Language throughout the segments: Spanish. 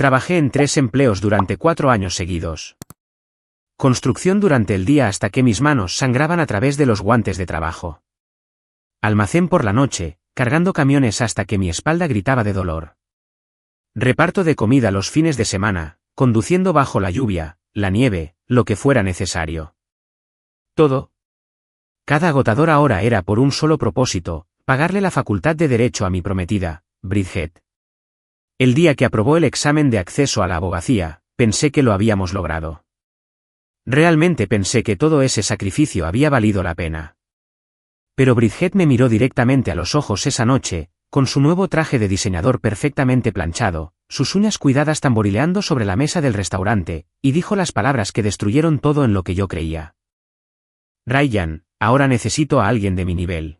Trabajé en 3 empleos durante 4 años seguidos. Construcción durante el día hasta que mis manos sangraban a través de los guantes de trabajo. Almacén por la noche, cargando camiones hasta que mi espalda gritaba de dolor. Reparto de comida los fines de semana, conduciendo bajo la lluvia, la nieve, lo que fuera necesario. Todo. Cada agotadora hora era por un solo propósito, pagarle la facultad de Derecho a mi prometida, Bridget. El día que aprobó el examen de acceso a la abogacía, pensé que lo habíamos logrado. Realmente pensé que todo ese sacrificio había valido la pena. Pero Bridget me miró directamente a los ojos esa noche, con su nuevo traje de diseñador perfectamente planchado, sus uñas cuidadas tamborileando sobre la mesa del restaurante, y dijo las palabras que destruyeron todo en lo que yo creía. Ryan, ahora necesito a alguien de mi nivel.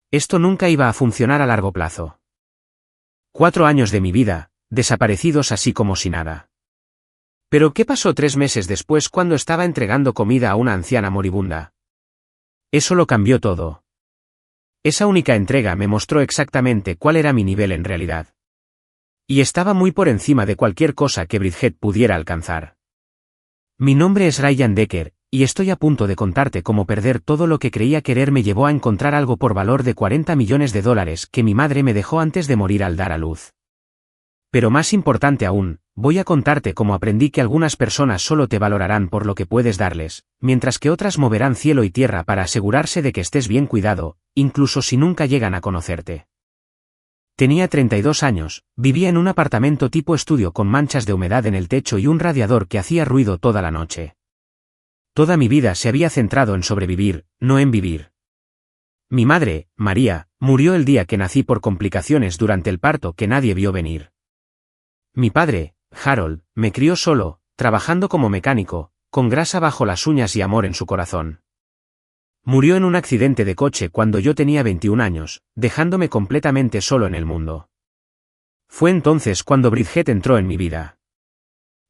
Esto nunca iba a funcionar a largo plazo. 4 años de mi vida, desaparecidos así como si nada. Pero ¿qué pasó 3 meses después cuando estaba entregando comida a una anciana moribunda? Eso lo cambió todo. Esa única entrega me mostró exactamente cuál era mi nivel en realidad. Y estaba muy por encima de cualquier cosa que Bridget pudiera alcanzar. Mi nombre es Ryan Decker, y estoy a punto de contarte cómo perder todo lo que creía querer me llevó a encontrar algo por valor de $40 millones que mi madre me dejó antes de morir al dar a luz. Pero más importante aún, voy a contarte cómo aprendí que algunas personas solo te valorarán por lo que puedes darles, mientras que otras moverán cielo y tierra para asegurarse de que estés bien cuidado, incluso si nunca llegan a conocerte. Tenía 32 años, vivía en un apartamento tipo estudio con manchas de humedad en el techo y un radiador que hacía ruido toda la noche. Toda mi vida se había centrado en sobrevivir, no en vivir. Mi madre, María, murió el día que nací por complicaciones durante el parto que nadie vio venir. Mi padre, Harold, me crió solo, trabajando como mecánico, con grasa bajo las uñas y amor en su corazón. Murió en un accidente de coche cuando yo tenía 21 años, dejándome completamente solo en el mundo. Fue entonces cuando Bridget entró en mi vida.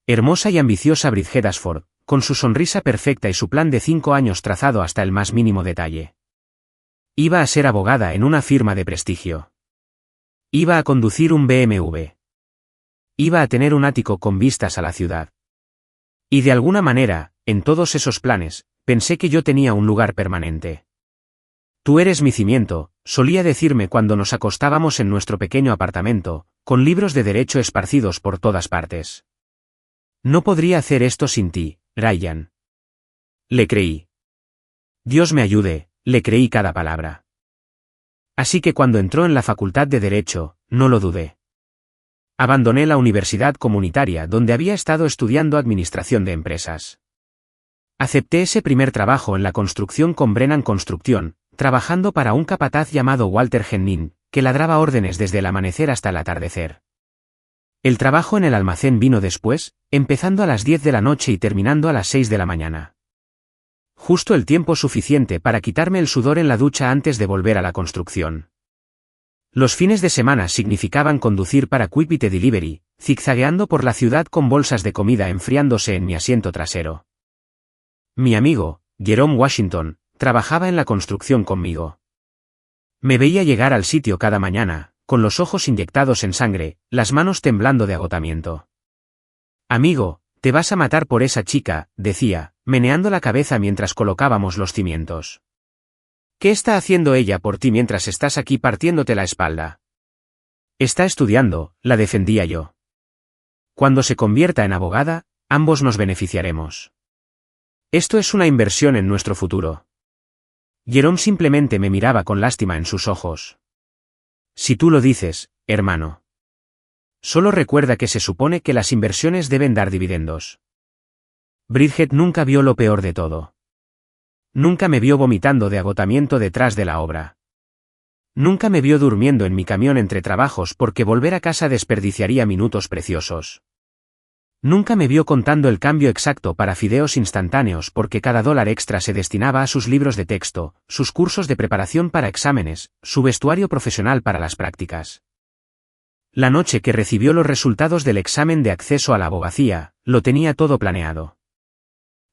Hermosa y ambiciosa Bridget Ashford, con su sonrisa perfecta y su plan de 5 años trazado hasta el más mínimo detalle. Iba a ser abogada en una firma de prestigio. Iba a conducir un BMW. Iba a tener un ático con vistas a la ciudad. Y de alguna manera, en todos esos planes, pensé que yo tenía un lugar permanente. Tú eres mi cimiento, solía decirme cuando nos acostábamos en nuestro pequeño apartamento, con libros de derecho esparcidos por todas partes. No podría hacer esto sin ti, Ryan. Le creí. Dios me ayude, le creí cada palabra. Así que cuando entró en la facultad de Derecho, no lo dudé. Abandoné la universidad comunitaria donde había estado estudiando administración de empresas. Acepté ese primer trabajo en la construcción con Brennan Construcción, trabajando para un capataz llamado Walter Hennin, que ladraba órdenes desde el amanecer hasta el atardecer. El trabajo en el almacén vino después, empezando a las 10 de la noche y terminando a las 6 de la mañana. Justo el tiempo suficiente para quitarme el sudor en la ducha antes de volver a la construcción. Los fines de semana significaban conducir para Quick Delivery, zigzagueando por la ciudad con bolsas de comida enfriándose en mi asiento trasero. Mi amigo, Jerome Washington, trabajaba en la construcción conmigo. Me veía llegar al sitio cada mañana, con los ojos inyectados en sangre, las manos temblando de agotamiento. Amigo, te vas a matar por esa chica, decía, meneando la cabeza mientras colocábamos los cimientos. ¿Qué está haciendo ella por ti mientras estás aquí partiéndote la espalda? Está estudiando, la defendía yo. Cuando se convierta en abogada, ambos nos beneficiaremos. Esto es una inversión en nuestro futuro. Jerome simplemente me miraba con lástima en sus ojos. Si tú lo dices, hermano. Solo recuerda que se supone que las inversiones deben dar dividendos. Bridget nunca vio lo peor de todo. Nunca me vio vomitando de agotamiento detrás de la obra. Nunca me vio durmiendo en mi camión entre trabajos porque volver a casa desperdiciaría minutos preciosos. Nunca me vio contando el cambio exacto para fideos instantáneos porque cada $1 extra se destinaba a sus libros de texto, sus cursos de preparación para exámenes, su vestuario profesional para las prácticas. La noche que recibió los resultados del examen de acceso a la abogacía, lo tenía todo planeado.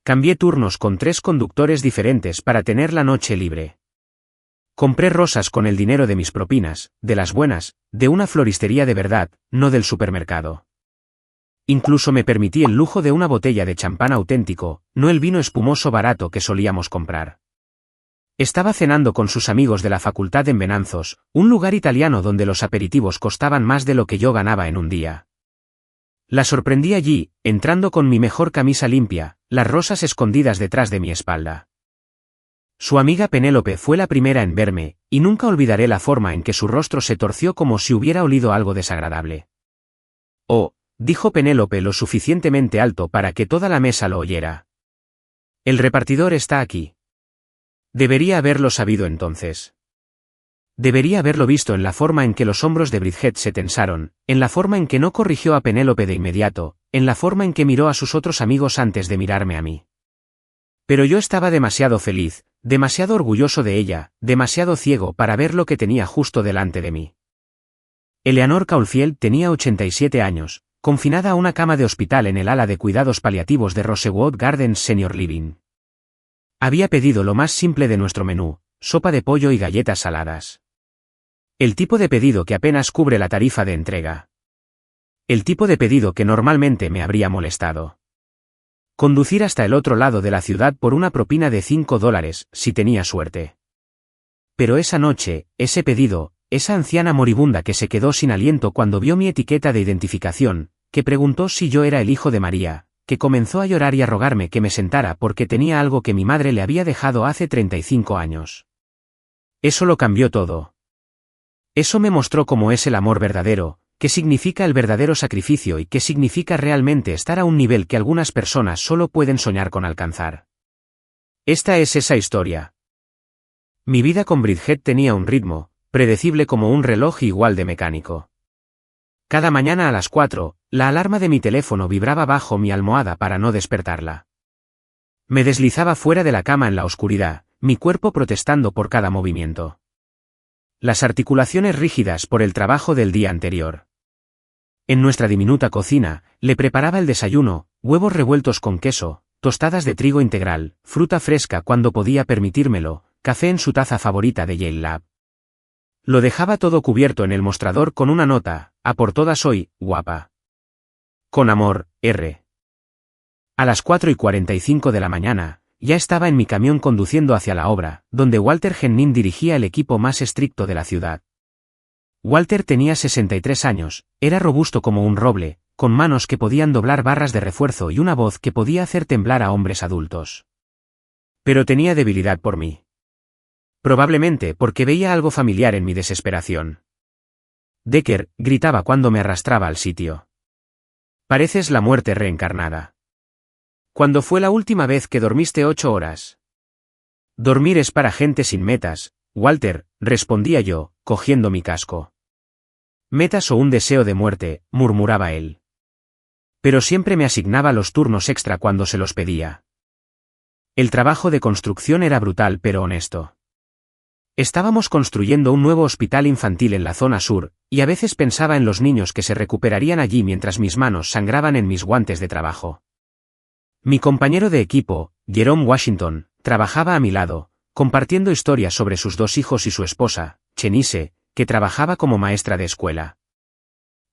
Cambié turnos con 3 conductores diferentes para tener la noche libre. Compré rosas con el dinero de mis propinas, de las buenas, de una floristería de verdad, no del supermercado. Incluso me permití el lujo de una botella de champán auténtico, no el vino espumoso barato que solíamos comprar. Estaba cenando con sus amigos de la facultad en Venanzos, un lugar italiano donde los aperitivos costaban más de lo que yo ganaba en un día. La sorprendí allí, entrando con mi mejor camisa limpia, las rosas escondidas detrás de mi espalda. Su amiga Penélope fue la primera en verme, y nunca olvidaré la forma en que su rostro se torció como si hubiera olido algo desagradable. «Oh», dijo Penélope lo suficientemente alto para que toda la mesa lo oyera. «El repartidor está aquí». Debería haberlo sabido entonces. Debería haberlo visto en la forma en que los hombros de Bridget se tensaron, en la forma en que no corrigió a Penélope de inmediato, en la forma en que miró a sus otros amigos antes de mirarme a mí. Pero yo estaba demasiado feliz, demasiado orgulloso de ella, demasiado ciego para ver lo que tenía justo delante de mí. Eleanor Caulfield tenía 87 años, confinada a una cama de hospital en el ala de cuidados paliativos de Rosewood Gardens Senior Living. Había pedido lo más simple de nuestro menú, sopa de pollo y galletas saladas. El tipo de pedido que apenas cubre la tarifa de entrega. El tipo de pedido que normalmente me habría molestado. Conducir hasta el otro lado de la ciudad por una propina de $5, si tenía suerte. Pero esa noche, ese pedido, esa anciana moribunda que se quedó sin aliento cuando vio mi etiqueta de identificación, que preguntó si yo era el hijo de María, que comenzó a llorar y a rogarme que me sentara porque tenía algo que mi madre le había dejado hace 35 años. Eso lo cambió todo. Eso me mostró cómo es el amor verdadero, qué significa el verdadero sacrificio y qué significa realmente estar a un nivel que algunas personas solo pueden soñar con alcanzar. Esta es esa historia. Mi vida con Bridget tenía un ritmo, predecible como un reloj igual de mecánico. Cada mañana a las 4, la alarma de mi teléfono vibraba bajo mi almohada para no despertarla. Me deslizaba fuera de la cama en la oscuridad, mi cuerpo protestando por cada movimiento. Las articulaciones rígidas por el trabajo del día anterior. En nuestra diminuta cocina, le preparaba el desayuno, huevos revueltos con queso, tostadas de trigo integral, fruta fresca cuando podía permitírmelo, café en su taza favorita de Yale Lab. Lo dejaba todo cubierto en el mostrador con una nota, a por todas hoy, guapa. Con amor, R. A las 4:45 de la mañana, ya estaba en mi camión conduciendo hacia la obra, donde Walter Hennin dirigía el equipo más estricto de la ciudad. Walter tenía 63 años, era robusto como un roble, con manos que podían doblar barras de refuerzo y una voz que podía hacer temblar a hombres adultos. Pero tenía debilidad por mí. Probablemente porque veía algo familiar en mi desesperación. Decker, gritaba cuando me arrastraba al sitio. Pareces la muerte reencarnada. ¿Cuándo fue la última vez que dormiste 8 horas? Dormir es para gente sin metas, Walter, respondía yo, cogiendo mi casco. Metas o un deseo de muerte, murmuraba él. Pero siempre me asignaba los turnos extra cuando se los pedía. El trabajo de construcción era brutal pero honesto. Estábamos construyendo un nuevo hospital infantil en la zona sur, y a veces pensaba en los niños que se recuperarían allí mientras mis manos sangraban en mis guantes de trabajo. Mi compañero de equipo, Jerome Washington, trabajaba a mi lado, compartiendo historias sobre sus 2 hijos y su esposa, Chenise, que trabajaba como maestra de escuela.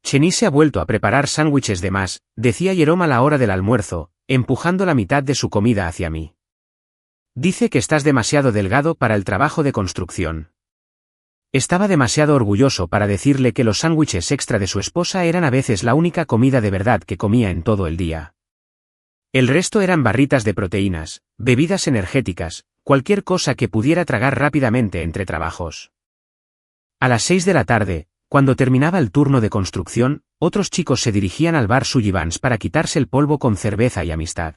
Chenise ha vuelto a preparar sándwiches de más, decía Jerome a la hora del almuerzo, empujando la mitad de su comida hacia mí. Dice que estás demasiado delgado para el trabajo de construcción. Estaba demasiado orgulloso para decirle que los sándwiches extra de su esposa eran a veces la única comida de verdad que comía en todo el día. El resto eran barritas de proteínas, bebidas energéticas, cualquier cosa que pudiera tragar rápidamente entre trabajos. A las 6 de la tarde, cuando terminaba el turno de construcción, otros chicos se dirigían al bar Sullivans para quitarse el polvo con cerveza y amistad.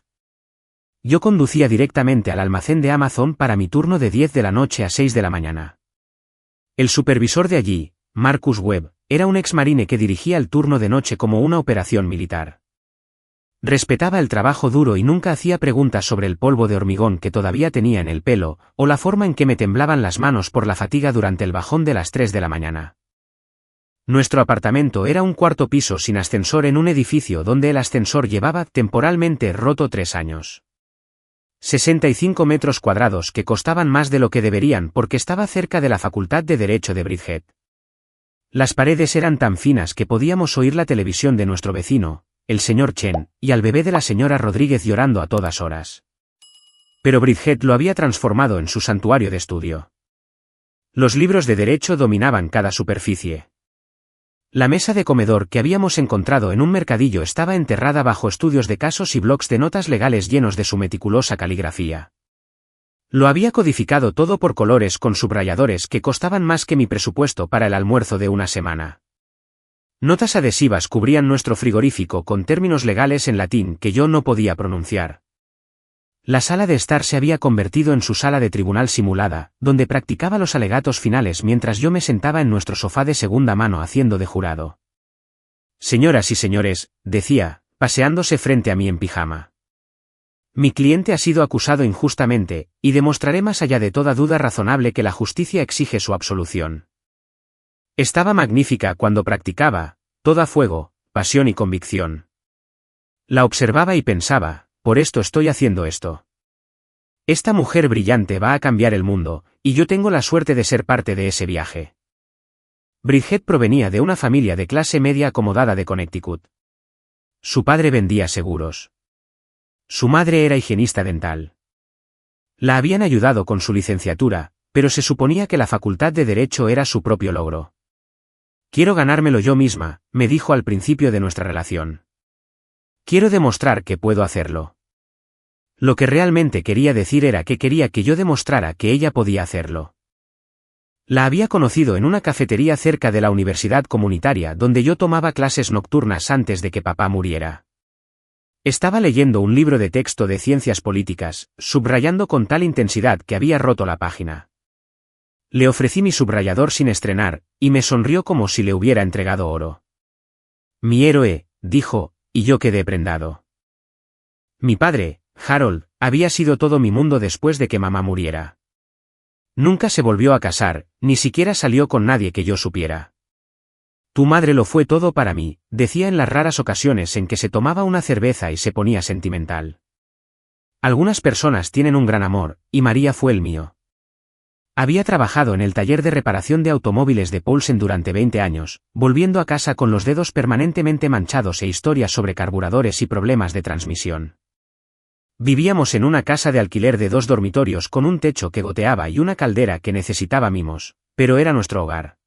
Yo conducía directamente al almacén de Amazon para mi turno de 10 de la noche a 6 de la mañana. El supervisor de allí, Marcus Webb, era un exmarine que dirigía el turno de noche como una operación militar. Respetaba el trabajo duro y nunca hacía preguntas sobre el polvo de hormigón que todavía tenía en el pelo, o la forma en que me temblaban las manos por la fatiga durante el bajón de las 3 de la mañana. Nuestro apartamento era un cuarto piso sin ascensor en un edificio donde el ascensor llevaba temporalmente roto 3 años. 65 metros cuadrados que costaban más de lo que deberían porque estaba cerca de la Facultad de Derecho de Bridget. Las paredes eran tan finas que podíamos oír la televisión de nuestro vecino, el señor Chen, y al bebé de la señora Rodríguez llorando a todas horas. Pero Bridget lo había transformado en su santuario de estudio. Los libros de derecho dominaban cada superficie. La mesa de comedor que habíamos encontrado en un mercadillo estaba enterrada bajo estudios de casos y blocs de notas legales llenos de su meticulosa caligrafía. Lo había codificado todo por colores con subrayadores que costaban más que mi presupuesto para el almuerzo de una semana. Notas adhesivas cubrían nuestro frigorífico con términos legales en latín que yo no podía pronunciar. La sala de estar se había convertido en su sala de tribunal simulada, donde practicaba los alegatos finales mientras yo me sentaba en nuestro sofá de segunda mano haciendo de jurado. Señoras y señores, decía, paseándose frente a mí en pijama. Mi cliente ha sido acusado injustamente, y demostraré más allá de toda duda razonable que la justicia exige su absolución. Estaba magnífica cuando practicaba, toda fuego, pasión y convicción. La observaba y pensaba, por esto estoy haciendo esto. Esta mujer brillante va a cambiar el mundo, y yo tengo la suerte de ser parte de ese viaje. Bridget provenía de una familia de clase media acomodada de Connecticut. Su padre vendía seguros. Su madre era higienista dental. La habían ayudado con su licenciatura, pero se suponía que la facultad de Derecho era su propio logro. Quiero ganármelo yo misma, me dijo al principio de nuestra relación. Quiero demostrar que puedo hacerlo. Lo que realmente quería decir era que quería que yo demostrara que ella podía hacerlo. La había conocido en una cafetería cerca de la universidad comunitaria donde yo tomaba clases nocturnas antes de que papá muriera. Estaba leyendo un libro de texto de ciencias políticas, subrayando con tal intensidad que había roto la página. Le ofrecí mi subrayador sin estrenar, y me sonrió como si le hubiera entregado oro. Mi héroe, dijo, y yo quedé prendado. Mi padre, Harold, había sido todo mi mundo después de que mamá muriera. Nunca se volvió a casar, ni siquiera salió con nadie que yo supiera. Tu madre lo fue todo para mí, decía en las raras ocasiones en que se tomaba una cerveza y se ponía sentimental. Algunas personas tienen un gran amor, y María fue el mío. Había trabajado en el taller de reparación de automóviles de Paulsen durante 20 años, volviendo a casa con los dedos permanentemente manchados e historias sobre carburadores y problemas de transmisión. Vivíamos en una casa de alquiler de 2 dormitorios con un techo que goteaba y una caldera que necesitaba mimos, pero era nuestro hogar.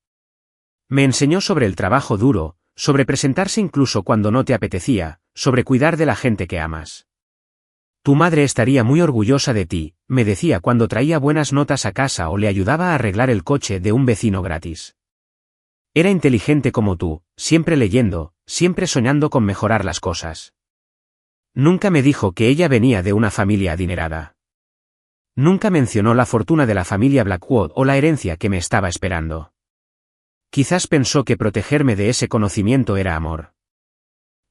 Me enseñó sobre el trabajo duro, sobre presentarse incluso cuando no te apetecía, sobre cuidar de la gente que amas. Tu madre estaría muy orgullosa de ti, me decía cuando traía buenas notas a casa o le ayudaba a arreglar el coche de un vecino gratis. Era inteligente como tú, siempre leyendo, siempre soñando con mejorar las cosas. Nunca me dijo que ella venía de una familia adinerada. Nunca mencionó la fortuna de la familia Blackwood o la herencia que me estaba esperando. Quizás pensó que protegerme de ese conocimiento era amor.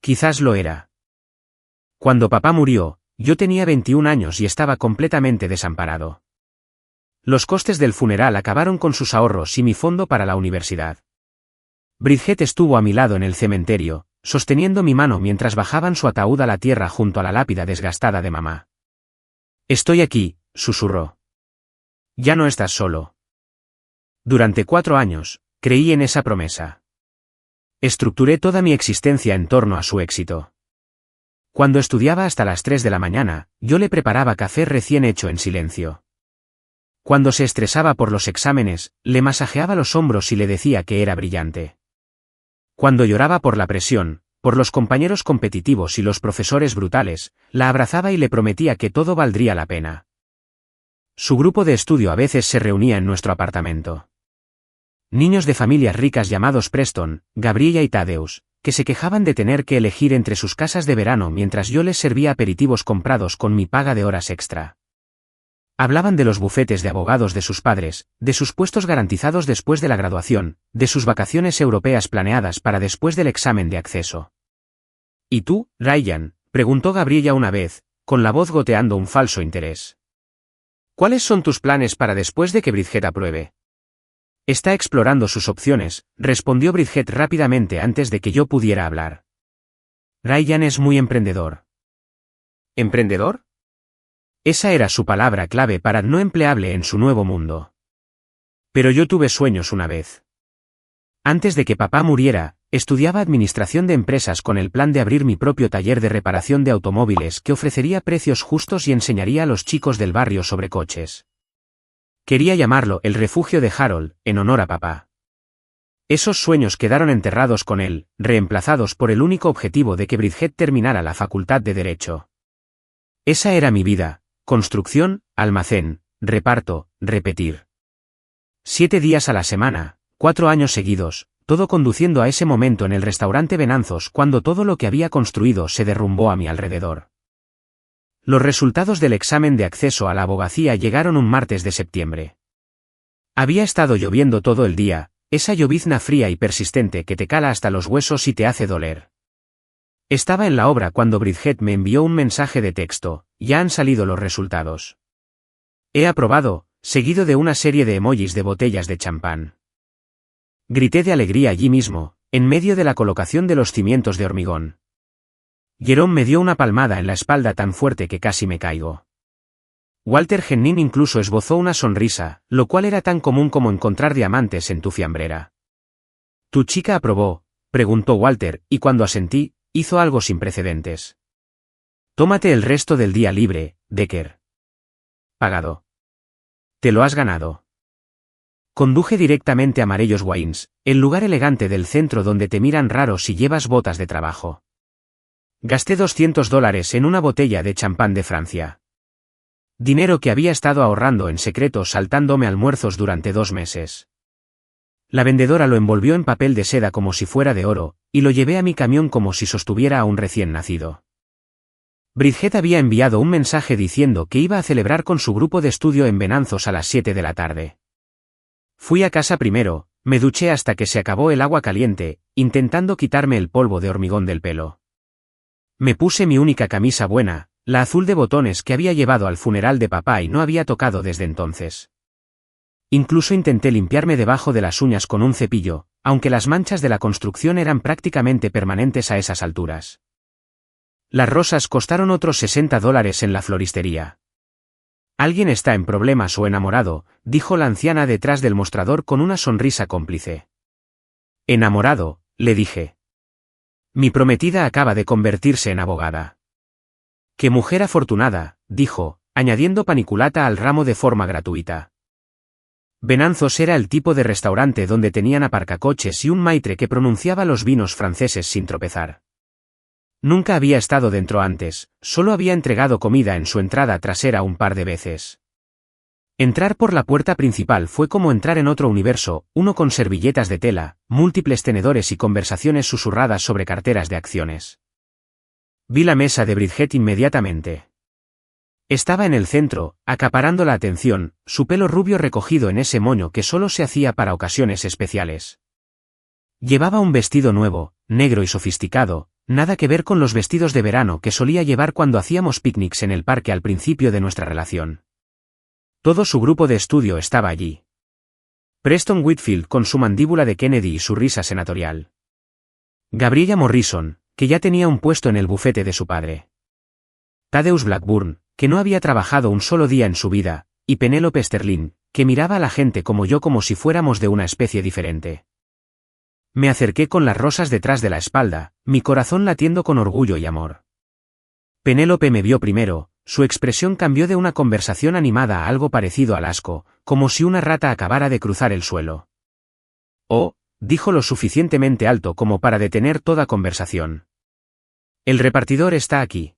Quizás lo era. Cuando papá murió, yo tenía 21 años y estaba completamente desamparado. Los costes del funeral acabaron con sus ahorros y mi fondo para la universidad. Bridget estuvo a mi lado en el cementerio, sosteniendo mi mano mientras bajaban su ataúd a la tierra junto a la lápida desgastada de mamá. Estoy aquí, susurró. Ya no estás solo. Durante 4 años, creí en esa promesa. Estructuré toda mi existencia en torno a su éxito. Cuando estudiaba hasta las 3 de la mañana, yo le preparaba café recién hecho en silencio. Cuando se estresaba por los exámenes, le masajeaba los hombros y le decía que era brillante. Cuando lloraba por la presión, por los compañeros competitivos y los profesores brutales, la abrazaba y le prometía que todo valdría la pena. Su grupo de estudio a veces se reunía en nuestro apartamento. Niños de familias ricas llamados Preston, Gabriella y Thaddeus, que se quejaban de tener que elegir entre sus casas de verano mientras yo les servía aperitivos comprados con mi paga de horas extra. Hablaban de los bufetes de abogados de sus padres, de sus puestos garantizados después de la graduación, de sus vacaciones europeas planeadas para después del examen de acceso. ¿Y tú, Ryan?, preguntó Gabriella una vez, con la voz goteando un falso interés. ¿Cuáles son tus planes para después de que Bridget apruebe? Está explorando sus opciones, respondió Bridget rápidamente antes de que yo pudiera hablar. Ryan es muy emprendedor. ¿Emprendedor? Esa era su palabra clave para no empleable en su nuevo mundo. Pero yo tuve sueños una vez. Antes de que papá muriera, Estudiaba administración de empresas con el plan de abrir mi propio taller de reparación de automóviles que ofrecería precios justos y enseñaría a los chicos del barrio sobre coches. Quería llamarlo el refugio de Harold, en honor a papá. Esos sueños quedaron enterrados con él, reemplazados por el único objetivo de que Bridget terminara la facultad de Derecho. Esa era mi vida: construcción, almacén, reparto, repetir. 7 días a la semana, 4 años seguidos, todo conduciendo a ese momento en el restaurante Venanzos cuando todo lo que había construido se derrumbó a mi alrededor. Los resultados del examen de acceso a la abogacía llegaron un martes de septiembre. Había estado lloviendo todo el día, esa llovizna fría y persistente que te cala hasta los huesos y te hace doler. Estaba en la obra cuando Bridget me envió un mensaje de texto: ya han salido los resultados. He aprobado, seguido de una serie de emojis de botellas de champán. Grité de alegría allí mismo, en medio de la colocación de los cimientos de hormigón. Jerome me dio una palmada en la espalda tan fuerte que casi me caigo. Walter Hennin incluso esbozó una sonrisa, lo cual era tan común como encontrar diamantes en tu fiambrera. ¿Tu chica aprobó?, preguntó Walter, y cuando asentí, hizo algo sin precedentes. Tómate el resto del día libre, Decker. Pagado. Te lo has ganado. Conduje directamente a Marellos Wines, el lugar elegante del centro donde te miran raro si llevas botas de trabajo. Gasté $200 en una botella de champán de Francia. Dinero que había estado ahorrando en secreto saltándome almuerzos durante 2 meses. La vendedora lo envolvió en papel de seda como si fuera de oro, y lo llevé a mi camión como si sostuviera a un recién nacido. Bridget había enviado un mensaje diciendo que iba a celebrar con su grupo de estudio en Venanzos a las 7 de la tarde. Fui a casa primero, me duché hasta que se acabó el agua caliente, intentando quitarme el polvo de hormigón del pelo. Me puse mi única camisa buena, la azul de botones que había llevado al funeral de papá y no había tocado desde entonces. Incluso intenté limpiarme debajo de las uñas con un cepillo, aunque las manchas de la construcción eran prácticamente permanentes a esas alturas. Las rosas costaron otros $60 en la floristería. Alguien está en problemas o enamorado, dijo la anciana detrás del mostrador con una sonrisa cómplice. Enamorado, le dije. Mi prometida acaba de convertirse en abogada. Qué mujer afortunada, dijo, añadiendo paniculata al ramo de forma gratuita. Venanzos era el tipo de restaurante donde tenían aparcacoches y un maitre que pronunciaba los vinos franceses sin tropezar. Nunca había estado dentro antes, solo había entregado comida en su entrada trasera un par de veces. Entrar por la puerta principal fue como entrar en otro universo, uno con servilletas de tela, múltiples tenedores y conversaciones susurradas sobre carteras de acciones. Vi la mesa de Bridget inmediatamente. Estaba en el centro, acaparando la atención, su pelo rubio recogido en ese moño que solo se hacía para ocasiones especiales. Llevaba un vestido nuevo, negro y sofisticado, nada que ver con los vestidos de verano que solía llevar cuando hacíamos picnics en el parque al principio de nuestra relación. Todo su grupo de estudio estaba allí. Preston Whitfield con su mandíbula de Kennedy y su risa senatorial. Gabriella Morrison, que ya tenía un puesto en el bufete de su padre. Thaddeus Blackburn, que no había trabajado un solo día en su vida, y Penélope Sterling, que miraba a la gente como yo como si fuéramos de una especie diferente. Me acerqué con las rosas detrás de la espalda, mi corazón latiendo con orgullo y amor. Penélope me vio primero, su expresión cambió de una conversación animada a algo parecido al asco, como si una rata acabara de cruzar el suelo. Oh, dijo lo suficientemente alto como para detener toda conversación. El repartidor está aquí.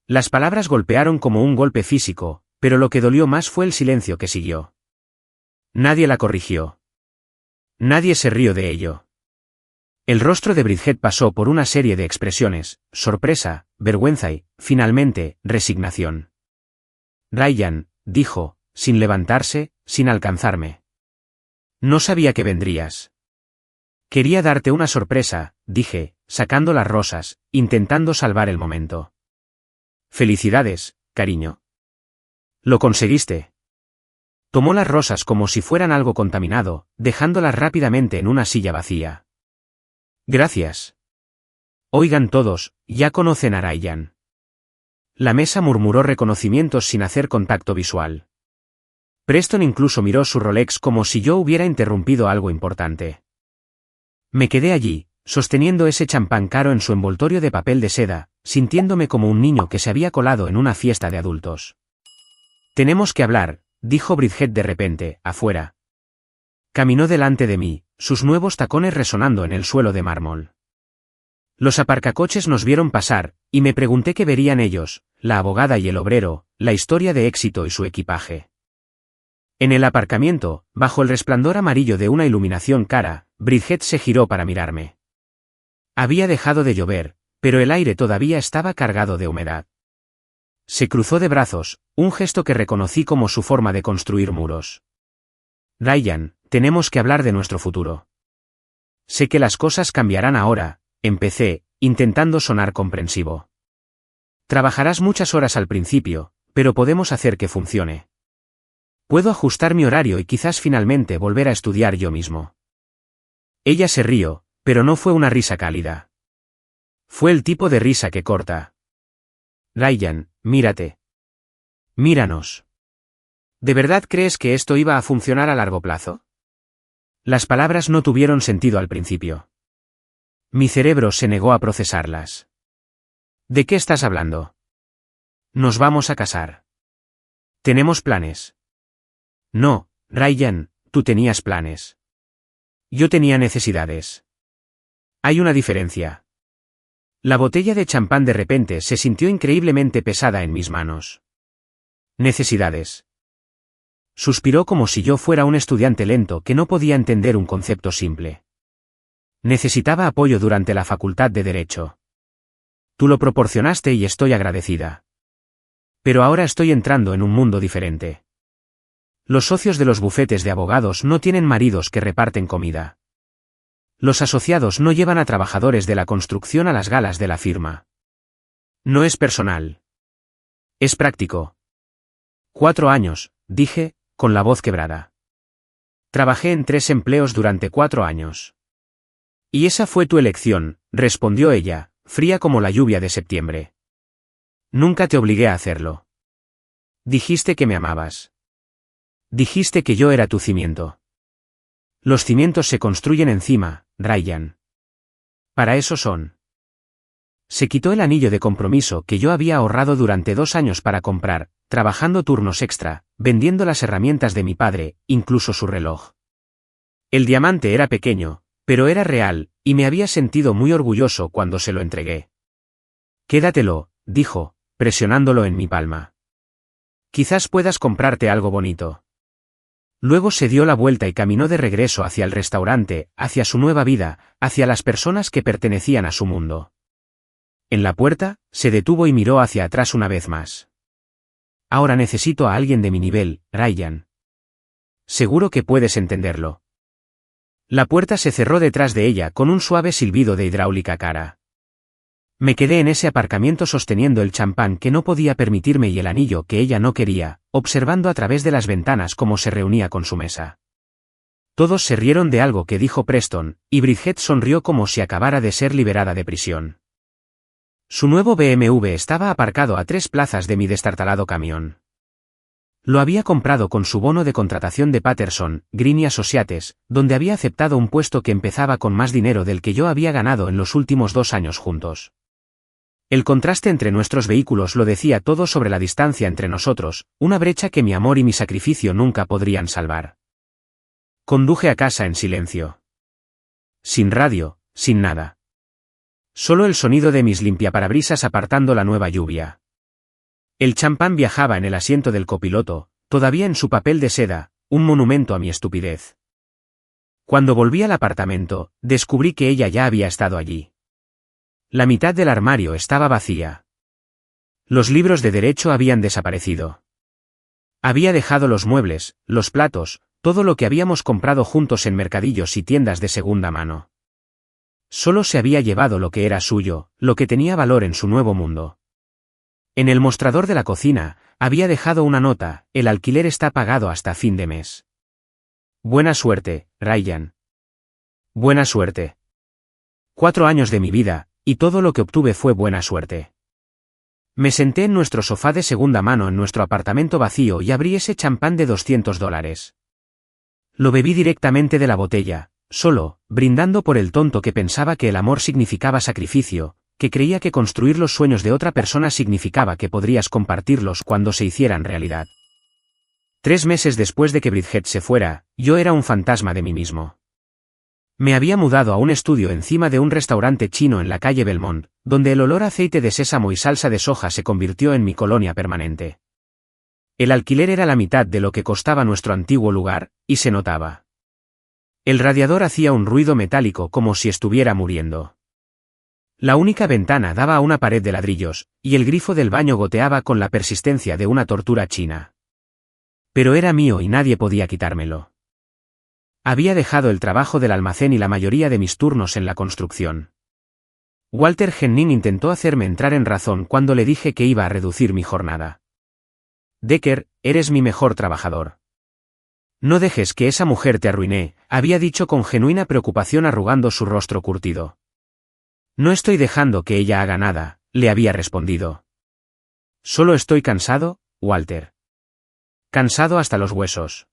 Las palabras golpearon como un golpe físico, pero lo que dolió más fue el silencio que siguió. Nadie la corrigió. Nadie se rió de ello. El rostro de Bridget pasó por una serie de expresiones: sorpresa, vergüenza y, finalmente, resignación. Ryan, dijo, sin levantarse, sin alcanzarme. No sabía que vendrías. Quería darte una sorpresa, dije, sacando las rosas, intentando salvar el momento. Felicidades, cariño. Lo conseguiste. Tomó las rosas como si fueran algo contaminado, dejándolas rápidamente en una silla vacía. Gracias. Oigan todos, ya conocen a Ryan. La mesa murmuró reconocimientos sin hacer contacto visual. Preston incluso miró su Rolex como si yo hubiera interrumpido algo importante. Me quedé allí, sosteniendo ese champán caro en su envoltorio de papel de seda, sintiéndome como un niño que se había colado en una fiesta de adultos. Tenemos que hablar, dijo Bridget de repente, afuera. Caminó delante de mí, sus nuevos tacones resonando en el suelo de mármol. Los aparcacoches nos vieron pasar, y me pregunté qué verían ellos, la abogada y el obrero, la historia de éxito y su equipaje. En el aparcamiento, bajo el resplandor amarillo de una iluminación cara, Bridget se giró para mirarme. Había dejado de llover, pero el aire todavía estaba cargado de humedad. Se cruzó de brazos, un gesto que reconocí como su forma de construir muros. Ryan, tenemos que hablar de nuestro futuro. Sé que las cosas cambiarán ahora, empecé, intentando sonar comprensivo. Trabajarás muchas horas al principio, pero podemos hacer que funcione. Puedo ajustar mi horario y quizás finalmente volver a estudiar yo mismo. Ella se rió, pero no fue una risa cálida. Fue el tipo de risa que corta. Ryan, mírate. Míranos. ¿De verdad crees que esto iba a funcionar a largo plazo? Las palabras no tuvieron sentido al principio. Mi cerebro se negó a procesarlas. ¿De qué estás hablando? Nos vamos a casar. ¿Tenemos planes? No, Ryan, tú tenías planes. Yo tenía necesidades. Hay una diferencia. La botella de champán de repente se sintió increíblemente pesada en mis manos. Necesidades. Suspiró como si yo fuera un estudiante lento que no podía entender un concepto simple. Necesitaba apoyo durante la facultad de Derecho. Tú lo proporcionaste y estoy agradecida. Pero ahora estoy entrando en un mundo diferente. Los socios de los bufetes de abogados no tienen maridos que reparten comida. Los asociados no llevan a trabajadores de la construcción a las galas de la firma. No es personal. Es práctico. 4 años, dije, con la voz quebrada. Trabajé en 3 empleos durante 4 años. Y esa fue tu elección, respondió ella, fría como la lluvia de septiembre. Nunca te obligué a hacerlo. Dijiste que me amabas. Dijiste que yo era tu cimiento. Los cimientos se construyen encima, Ryan. Para eso son. Se quitó el anillo de compromiso que yo había ahorrado durante 2 años para comprar, trabajando turnos extra, vendiendo las herramientas de mi padre, incluso su reloj. El diamante era pequeño, pero era real, y me había sentido muy orgulloso cuando se lo entregué. Quédatelo, dijo, presionándolo en mi palma. Quizás puedas comprarte algo bonito. Luego se dio la vuelta y caminó de regreso hacia el restaurante, hacia su nueva vida, hacia las personas que pertenecían a su mundo. En la puerta, se detuvo y miró hacia atrás una vez más. Ahora necesito a alguien de mi nivel, Ryan. Seguro que puedes entenderlo. La puerta se cerró detrás de ella con un suave silbido de hidráulica cara. Me quedé en ese aparcamiento sosteniendo el champán que no podía permitirme y el anillo que ella no quería, observando a través de las ventanas cómo se reunía con su mesa. Todos se rieron de algo que dijo Preston, y Bridget sonrió como si acabara de ser liberada de prisión. Su nuevo BMW estaba aparcado a 3 plazas de mi destartalado camión. Lo había comprado con su bono de contratación de Patterson, Green y Associates, donde había aceptado un puesto que empezaba con más dinero del que yo había ganado en los últimos 2 años juntos. El contraste entre nuestros vehículos lo decía todo sobre la distancia entre nosotros, una brecha que mi amor y mi sacrificio nunca podrían salvar. Conduje a casa en silencio. Sin radio, sin nada. Solo el sonido de mis limpiaparabrisas apartando la nueva lluvia. El champán viajaba en el asiento del copiloto, todavía en su papel de seda, un monumento a mi estupidez. Cuando volví al apartamento, descubrí que ella ya había estado allí. La mitad del armario estaba vacía. Los libros de derecho habían desaparecido. Había dejado los muebles, los platos, todo lo que habíamos comprado juntos en mercadillos y tiendas de segunda mano. Solo se había llevado lo que era suyo, lo que tenía valor en su nuevo mundo. En el mostrador de la cocina, había dejado una nota: el alquiler está pagado hasta fin de mes. Buena suerte, Ryan. Buena suerte. 4 años de mi vida, y todo lo que obtuve fue buena suerte. Me senté en nuestro sofá de segunda mano en nuestro apartamento vacío y abrí ese champán de $200. Lo bebí directamente de la botella, solo, brindando por el tonto que pensaba que el amor significaba sacrificio, que creía que construir los sueños de otra persona significaba que podrías compartirlos cuando se hicieran realidad. 3 meses después de que Bridget se fuera, yo era un fantasma de mí mismo. Me había mudado a un estudio encima de un restaurante chino en la calle Belmont, donde el olor a aceite de sésamo y salsa de soja se convirtió en mi colonia permanente. El alquiler era la mitad de lo que costaba nuestro antiguo lugar, y se notaba. El radiador hacía un ruido metálico como si estuviera muriendo. La única ventana daba a una pared de ladrillos, y el grifo del baño goteaba con la persistencia de una tortura china. Pero era mío y nadie podía quitármelo. Había dejado el trabajo del almacén y la mayoría de mis turnos en la construcción. Walter Henning intentó hacerme entrar en razón cuando le dije que iba a reducir mi jornada. Decker, eres mi mejor trabajador. No dejes que esa mujer te arruine, había dicho con genuina preocupación arrugando su rostro curtido. No estoy dejando que ella haga nada, le había respondido. Solo estoy cansado, Walter. Cansado hasta los huesos.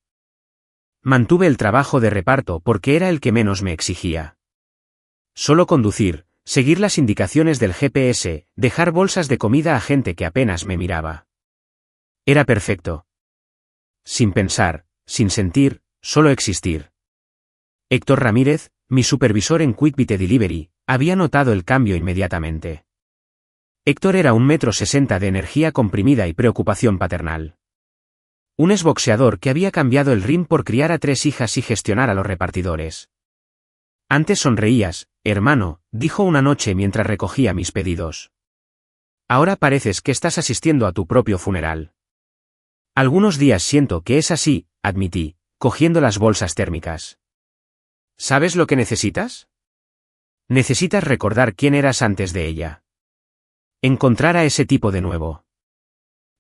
Mantuve el trabajo de reparto porque era el que menos me exigía. Solo conducir, seguir las indicaciones del GPS, dejar bolsas de comida a gente que apenas me miraba. Era perfecto. Sin pensar, sin sentir, solo existir. Héctor Ramírez, mi supervisor en Quickbit Delivery, había notado el cambio inmediatamente. Héctor era 1,60 m de energía comprimida y preocupación paternal. Un exboxeador que había cambiado el ring por criar a 3 hijas y gestionar a los repartidores. Antes sonreías, hermano, dijo una noche mientras recogía mis pedidos. Ahora pareces que estás asistiendo a tu propio funeral. Algunos días siento que es así, admití, cogiendo las bolsas térmicas. ¿Sabes lo que necesitas? Necesitas recordar quién eras antes de ella. Encontrar a ese tipo de nuevo.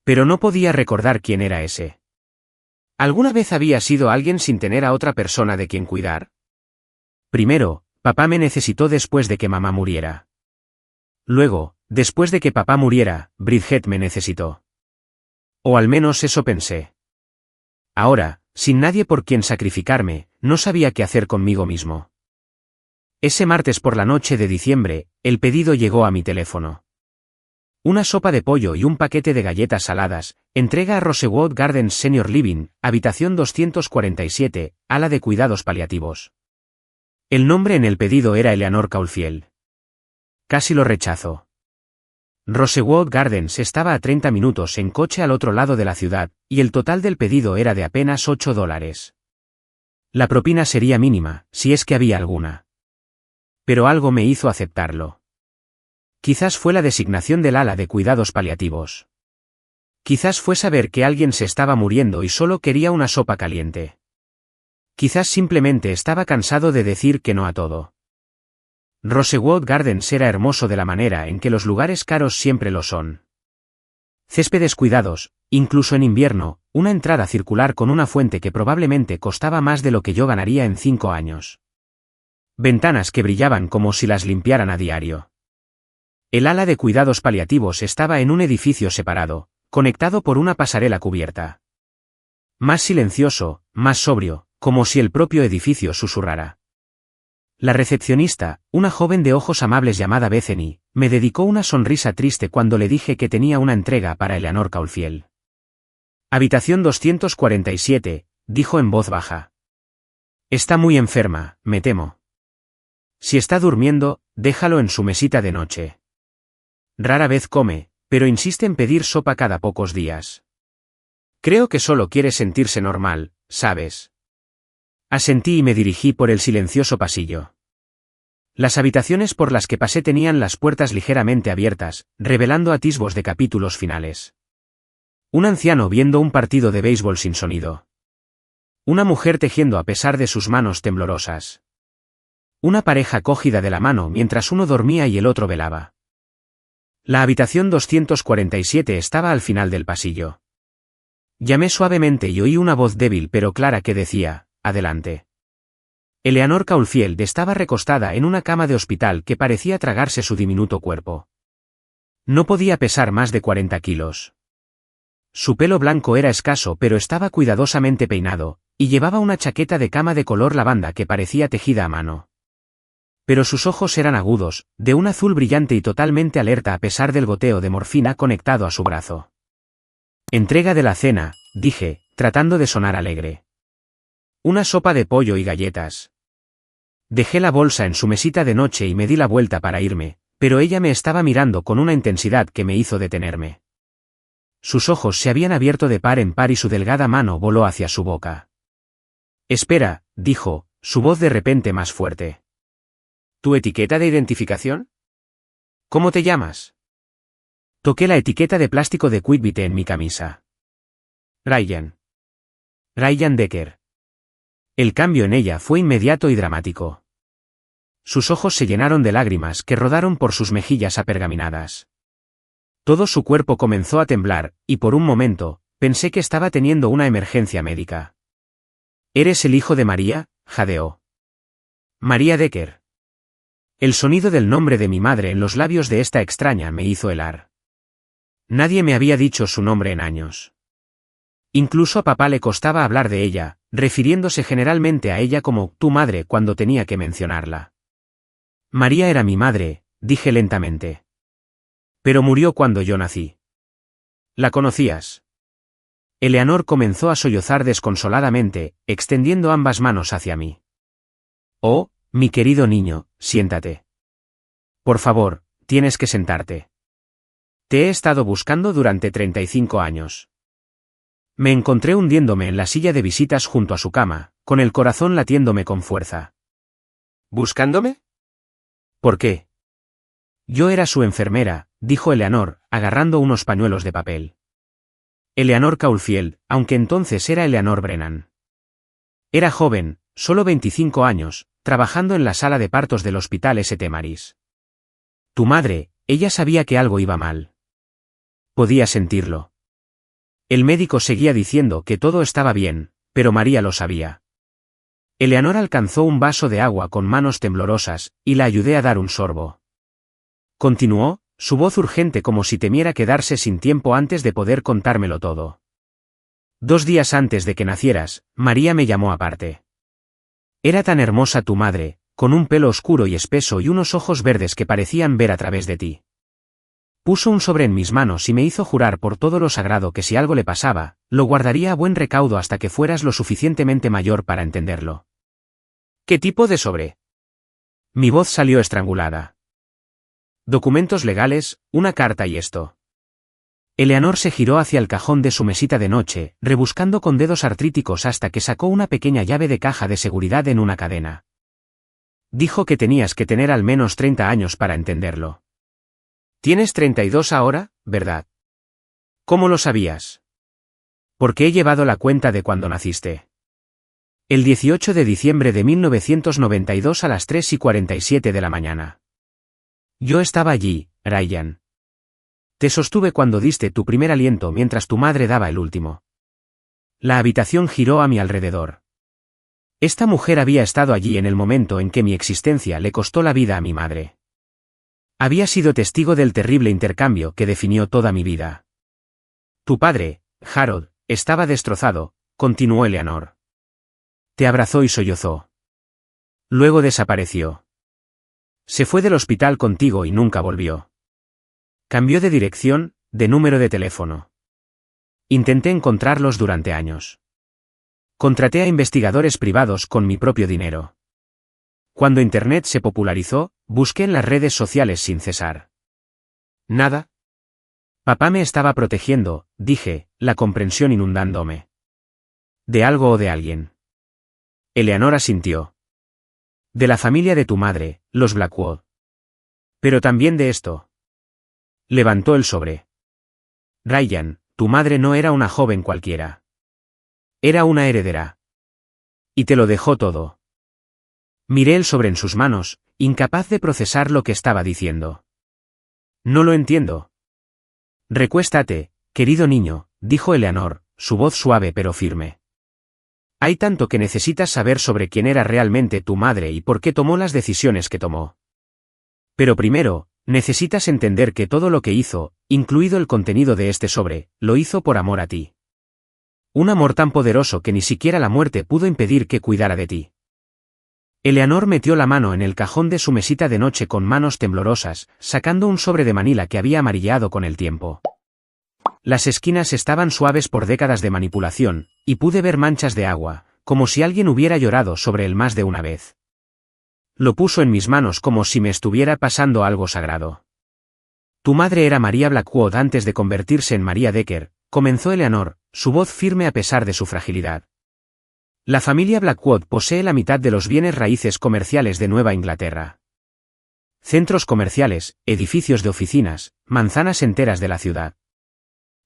Pero no podía recordar quién era ese. ¿Alguna vez había sido alguien sin tener a otra persona de quien cuidar? Primero, papá me necesitó después de que mamá muriera. Luego, después de que papá muriera, Bridget me necesitó. O al menos eso pensé. Ahora, sin nadie por quien sacrificarme, no sabía qué hacer conmigo mismo. Ese martes por la noche de diciembre, el pedido llegó a mi teléfono. Una sopa de pollo y un paquete de galletas saladas, entrega a Rosewood Gardens Senior Living, habitación 247, ala de cuidados paliativos. El nombre en el pedido era Eleanor Caulfield. Casi lo rechazo. Rosewood Gardens estaba a 30 minutos en coche al otro lado de la ciudad, y el total del pedido era de apenas $8. La propina sería mínima, si es que había alguna. Pero algo me hizo aceptarlo. Quizás fue la designación del ala de cuidados paliativos. Quizás fue saber que alguien se estaba muriendo y solo quería una sopa caliente. Quizás simplemente estaba cansado de decir que no a todo. Rosewood Gardens era hermoso de la manera en que los lugares caros siempre lo son. Céspedes cuidados, incluso en invierno, una entrada circular con una fuente que probablemente costaba más de lo que yo ganaría en 5 años. Ventanas que brillaban como si las limpiaran a diario. El ala de cuidados paliativos estaba en un edificio separado, conectado por una pasarela cubierta. Más silencioso, más sobrio, como si el propio edificio susurrara. La recepcionista, una joven de ojos amables llamada Bethany, me dedicó una sonrisa triste cuando le dije que tenía una entrega para Eleanor Caulfield. Habitación 247, dijo en voz baja. Está muy enferma, me temo. Si está durmiendo, déjalo en su mesita de noche. Rara vez come, pero insiste en pedir sopa cada pocos días. Creo que solo quiere sentirse normal, ¿sabes? Asentí y me dirigí por el silencioso pasillo. Las habitaciones por las que pasé tenían las puertas ligeramente abiertas, revelando atisbos de capítulos finales. Un anciano viendo un partido de béisbol sin sonido. Una mujer tejiendo a pesar de sus manos temblorosas. Una pareja cogida de la mano mientras uno dormía y el otro velaba. La habitación 247 estaba al final del pasillo. Llamé suavemente y oí una voz débil pero clara que decía, adelante. Eleanor Caulfield estaba recostada en una cama de hospital que parecía tragarse su diminuto cuerpo. No podía pesar más de 40 kilos. Su pelo blanco era escaso pero estaba cuidadosamente peinado, y llevaba una chaqueta de cama de color lavanda que parecía tejida a mano. Pero sus ojos eran agudos, de un azul brillante y totalmente alerta a pesar del goteo de morfina conectado a su brazo. Entrega de la cena, dije, tratando de sonar alegre. Una sopa de pollo y galletas. Dejé la bolsa en su mesita de noche y me di la vuelta para irme, pero ella me estaba mirando con una intensidad que me hizo detenerme. Sus ojos se habían abierto de par en par y su delgada mano voló hacia su boca. Espera, dijo, su voz de repente más fuerte. ¿Tu etiqueta de identificación? ¿Cómo te llamas? Toqué la etiqueta de plástico de Quickbit en mi camisa. Ryan. Ryan Decker. El cambio en ella fue inmediato y dramático. Sus ojos se llenaron de lágrimas que rodaron por sus mejillas apergaminadas. Todo su cuerpo comenzó a temblar, y por un momento, pensé que estaba teniendo una emergencia médica. ¿Eres el hijo de María?, jadeó. María Decker. El sonido del nombre de mi madre en los labios de esta extraña me hizo helar. Nadie me había dicho su nombre en años. Incluso a papá le costaba hablar de ella, refiriéndose generalmente a ella como tu madre cuando tenía que mencionarla. María era mi madre, dije lentamente. Pero murió cuando yo nací. ¿La conocías? Eleanor comenzó a sollozar desconsoladamente, extendiendo ambas manos hacia mí. Oh, mi querido niño, siéntate. Por favor, tienes que sentarte. Te he estado buscando durante 35 años. Me encontré hundiéndome en la silla de visitas junto a su cama, con el corazón latiéndome con fuerza. ¿Buscándome? ¿Por qué? Yo era su enfermera, dijo Eleanor, agarrando unos pañuelos de papel. Eleanor Caulfield, aunque entonces era Eleanor Brennan. Era joven, solo 25 años, trabajando en la sala de partos del hospital St. Mary's. Tu madre, ella sabía que algo iba mal. Podía sentirlo. El médico seguía diciendo que todo estaba bien, pero María lo sabía. Eleanor alcanzó un vaso de agua con manos temblorosas, y la ayudé a dar un sorbo. Continuó, su voz urgente como si temiera quedarse sin tiempo antes de poder contármelo todo. 2 días antes de que nacieras, María me llamó aparte. Era tan hermosa tu madre, con un pelo oscuro y espeso y unos ojos verdes que parecían ver a través de ti. Puso un sobre en mis manos y me hizo jurar por todo lo sagrado que si algo le pasaba, lo guardaría a buen recaudo hasta que fueras lo suficientemente mayor para entenderlo. ¿Qué tipo de sobre? Mi voz salió estrangulada. Documentos legales, una carta y esto. Eleanor se giró hacia el cajón de su mesita de noche, rebuscando con dedos artríticos hasta que sacó una pequeña llave de caja de seguridad en una cadena. Dijo que tenías que tener al menos 30 años para entenderlo. Tienes 32 ahora, ¿verdad? ¿Cómo lo sabías? Porque he llevado la cuenta de cuando naciste. El 18 de diciembre de 1992 a las 3:47 de la mañana. Yo estaba allí, Ryan. Te sostuve cuando diste tu primer aliento mientras tu madre daba el último. La habitación giró a mi alrededor. Esta mujer había estado allí en el momento en que mi existencia le costó la vida a mi madre. Había sido testigo del terrible intercambio que definió toda mi vida. Tu padre, Harold, estaba destrozado, continuó Eleanor. Te abrazó y sollozó. Luego desapareció. Se fue del hospital contigo y nunca volvió. Cambió de dirección, de número de teléfono. Intenté encontrarlos durante años. Contraté a investigadores privados con mi propio dinero. Cuando Internet se popularizó, busqué en las redes sociales sin cesar. ¿Nada? Papá me estaba protegiendo, dije, la comprensión inundándome. ¿De algo o de alguien? Eleanor asintió. De la familia de tu madre, los Blackwood. Pero también de esto. Levantó el sobre. Ryan, tu madre no era una joven cualquiera. Era una heredera. Y te lo dejó todo. Miré el sobre en sus manos, incapaz de procesar lo que estaba diciendo. No lo entiendo. Recuéstate, querido niño, dijo Eleanor, su voz suave pero firme. Hay tanto que necesitas saber sobre quién era realmente tu madre y por qué tomó las decisiones que tomó. Pero primero, necesitas entender que todo lo que hizo, incluido el contenido de este sobre, lo hizo por amor a ti. Un amor tan poderoso que ni siquiera la muerte pudo impedir que cuidara de ti. Eleanor metió la mano en el cajón de su mesita de noche con manos temblorosas, sacando un sobre de Manila que había amarillado con el tiempo. Las esquinas estaban suaves por décadas de manipulación, y pude ver manchas de agua, como si alguien hubiera llorado sobre él más de una vez. Lo puso en mis manos como si me estuviera pasando algo sagrado. Tu madre era María Blackwood antes de convertirse en María Decker, comenzó Eleanor, su voz firme a pesar de su fragilidad. La familia Blackwood posee la mitad de los bienes raíces comerciales de Nueva Inglaterra. Centros comerciales, edificios de oficinas, manzanas enteras de la ciudad.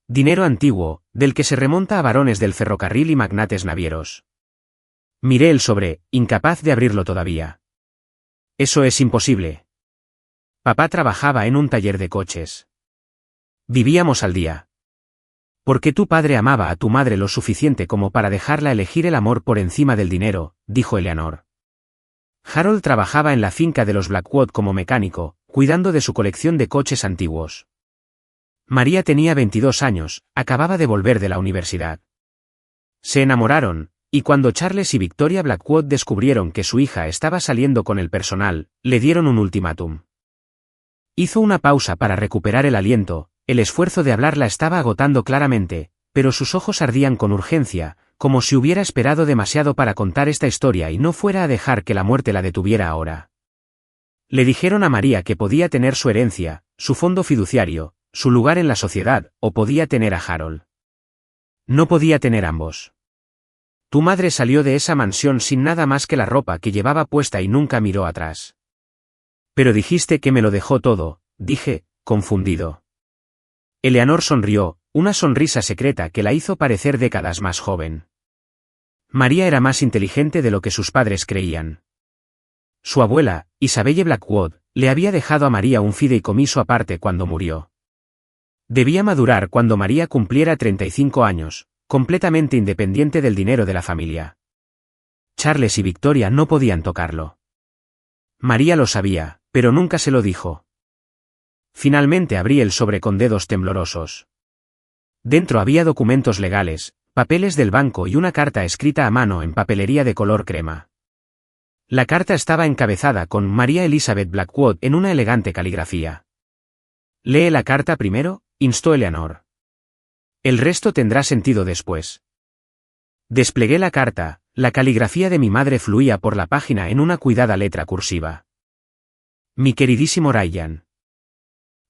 Dinero antiguo, del que se remonta a varones del ferrocarril y magnates navieros. Miré el sobre, incapaz de abrirlo todavía. Eso es imposible. Papá trabajaba en un taller de coches. Vivíamos al día. ¿Por qué tu padre amaba a tu madre lo suficiente como para dejarla elegir el amor por encima del dinero?, dijo Eleanor. Harold trabajaba en la finca de los Blackwood como mecánico, cuidando de su colección de coches antiguos. María tenía 22 años, acababa de volver de la universidad. Se enamoraron, y cuando Charles y Victoria Blackwood descubrieron que su hija estaba saliendo con el personal, le dieron un ultimátum. Hizo una pausa para recuperar el aliento. El esfuerzo de hablar la estaba agotando claramente, pero sus ojos ardían con urgencia, como si hubiera esperado demasiado para contar esta historia y no fuera a dejar que la muerte la detuviera ahora. Le dijeron a María que podía tener su herencia, su fondo fiduciario, su lugar en la sociedad, o podía tener a Harold. No podía tener ambos. Tu madre salió de esa mansión sin nada más que la ropa que llevaba puesta y nunca miró atrás. Pero dijiste que me lo dejó todo, dije, confundido. Eleanor sonrió, una sonrisa secreta que la hizo parecer décadas más joven. María era más inteligente de lo que sus padres creían. Su abuela, Isabelle Blackwood, le había dejado a María un fideicomiso aparte cuando murió. Debía madurar cuando María cumpliera 35 años, completamente independiente del dinero de la familia. Charles y Victoria no podían tocarlo. María lo sabía, pero nunca se lo dijo. Finalmente abrí el sobre con dedos temblorosos. Dentro había documentos legales, papeles del banco y una carta escrita a mano en papelería de color crema. La carta estaba encabezada con María Elizabeth Blackwood en una elegante caligrafía. «Lee la carta primero», instó Eleanor. «El resto tendrá sentido después». Desplegué la carta, la caligrafía de mi madre fluía por la página en una cuidada letra cursiva. «Mi queridísimo Ryan.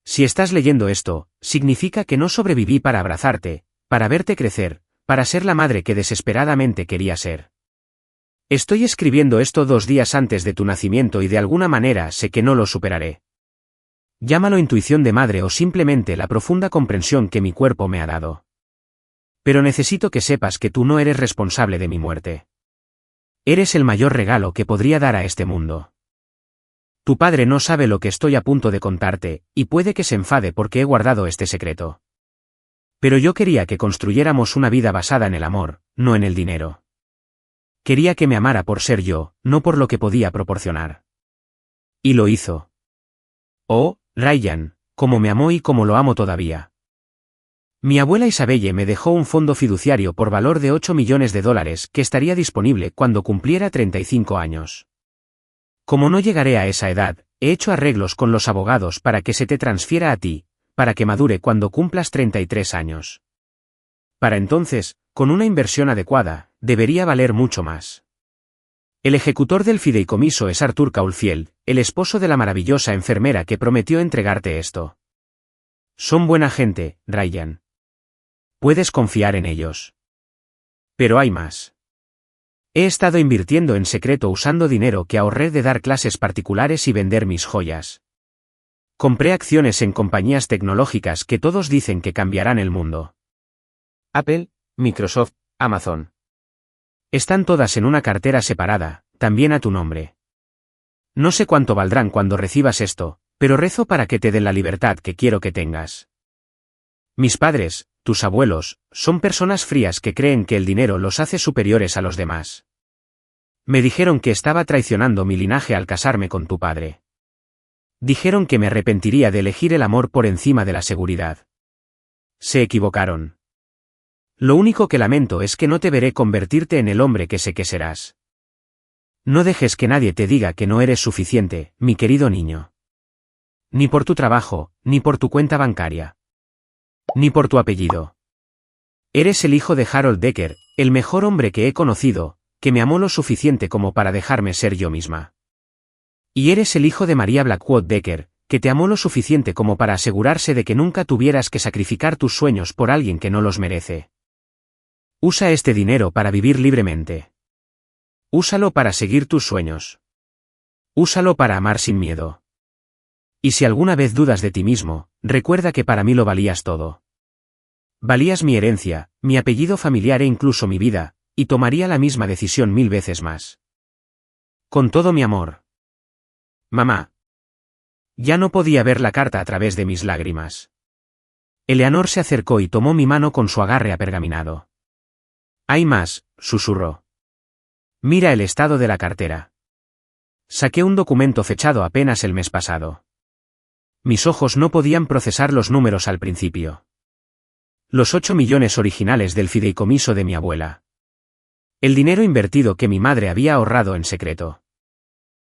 Si estás leyendo esto, significa que no sobreviví para abrazarte, para verte crecer, para ser la madre que desesperadamente quería ser. Estoy escribiendo esto 2 días antes de tu nacimiento y de alguna manera sé que no lo superaré. Llámalo intuición de madre o simplemente la profunda comprensión que mi cuerpo me ha dado. Pero necesito que sepas que tú no eres responsable de mi muerte. Eres el mayor regalo que podría dar a este mundo. Tu padre no sabe lo que estoy a punto de contarte, y puede que se enfade porque he guardado este secreto. Pero yo quería que construyéramos una vida basada en el amor, no en el dinero. Quería que me amara por ser yo, no por lo que podía proporcionar. Y lo hizo. Oh, Ryan, como me amó y como lo amo todavía. Mi abuela Isabelle me dejó un fondo fiduciario por valor de $8 millones que estaría disponible cuando cumpliera 35 años. Como no llegaré a esa edad, he hecho arreglos con los abogados para que se te transfiera a ti, para que madure cuando cumplas 33 años. Para entonces, con una inversión adecuada, debería valer mucho más. El ejecutor del fideicomiso es Arthur Caulfield, el esposo de la maravillosa enfermera que prometió entregarte esto. Son buena gente, Ryan. Puedes confiar en ellos. Pero hay más. He estado invirtiendo en secreto usando dinero que ahorré de dar clases particulares y vender mis joyas. Compré acciones en compañías tecnológicas que todos dicen que cambiarán el mundo. Apple, Microsoft, Amazon. Están todas en una cartera separada, también a tu nombre. No sé cuánto valdrán cuando recibas esto, pero rezo para que te den la libertad que quiero que tengas. Mis padres, tus abuelos, son personas frías que creen que el dinero los hace superiores a los demás. Me dijeron que estaba traicionando mi linaje al casarme con tu padre. Dijeron que me arrepentiría de elegir el amor por encima de la seguridad. Se equivocaron. Lo único que lamento es que no te veré convertirte en el hombre que sé que serás. No dejes que nadie te diga que no eres suficiente, mi querido niño. Ni por tu trabajo, ni por tu cuenta bancaria. Ni por tu apellido. Eres el hijo de Harold Decker, el mejor hombre que he conocido, que me amó lo suficiente como para dejarme ser yo misma. Y eres el hijo de María Blackwood Decker, que te amó lo suficiente como para asegurarse de que nunca tuvieras que sacrificar tus sueños por alguien que no los merece. Usa este dinero para vivir libremente. Úsalo para seguir tus sueños. Úsalo para amar sin miedo. Y si alguna vez dudas de ti mismo, recuerda que para mí lo valías todo. Valías mi herencia, mi apellido familiar e incluso mi vida, y tomaría la misma decisión 1000 veces más. Con todo mi amor. Mamá. Ya no podía ver la carta a través de mis lágrimas. Eleanor se acercó y tomó mi mano con su agarre apergaminado. Hay más, susurró. Mira el estado de la cartera. Saqué un documento fechado apenas el mes pasado. Mis ojos no podían procesar los números al principio. Los 8 millones originales del fideicomiso de mi abuela. El dinero invertido que mi madre había ahorrado en secreto.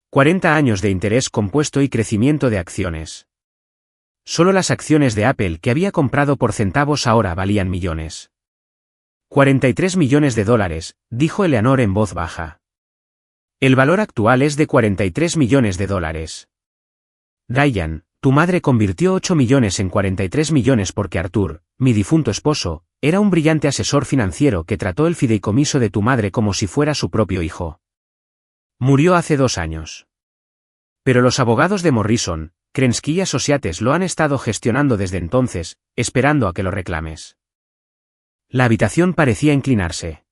40 años de interés compuesto y crecimiento de acciones. Solo las acciones de Apple que había comprado por centavos ahora valían millones. 43 millones de dólares, dijo Eleanor en voz baja. El valor actual es de 43 millones de dólares. Diane, tu madre convirtió 8 millones en 43 millones porque Arthur, mi difunto esposo, era un brillante asesor financiero que trató el fideicomiso de tu madre como si fuera su propio hijo. Murió hace 2 años. Pero los abogados de Morrison, Krensky y Associates lo han estado gestionando desde entonces, esperando a que lo reclames. La habitación parecía inclinarse.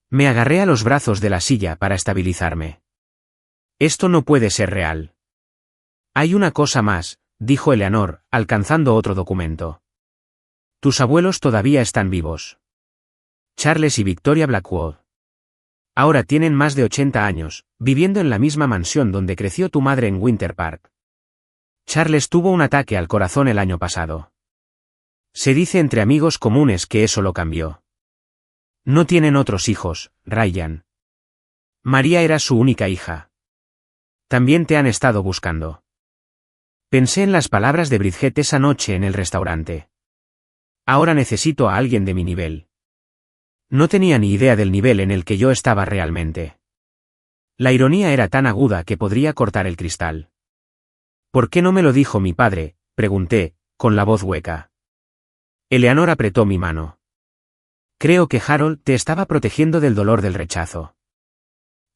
Me agarré a los brazos de la silla para estabilizarme. Esto no puede ser real. Hay una cosa más, dijo Eleanor, alcanzando otro documento. Tus abuelos todavía están vivos. Charles y Victoria Blackwood. Ahora tienen más de 80 años, viviendo en la misma mansión donde creció tu madre en Winter Park. Charles tuvo un ataque al corazón el año pasado. Se dice entre amigos comunes que eso lo cambió. No tienen otros hijos, Ryan. María era su única hija. También te han estado buscando. Pensé en las palabras de Bridget esa noche en el restaurante. Ahora necesito a alguien de mi nivel. No tenía ni idea del nivel en el que yo estaba realmente. La ironía era tan aguda que podría cortar el cristal. ¿Por qué no me lo dijo mi padre?, pregunté, con la voz hueca. Eleanor apretó mi mano. Creo que Harold te estaba protegiendo del dolor del rechazo.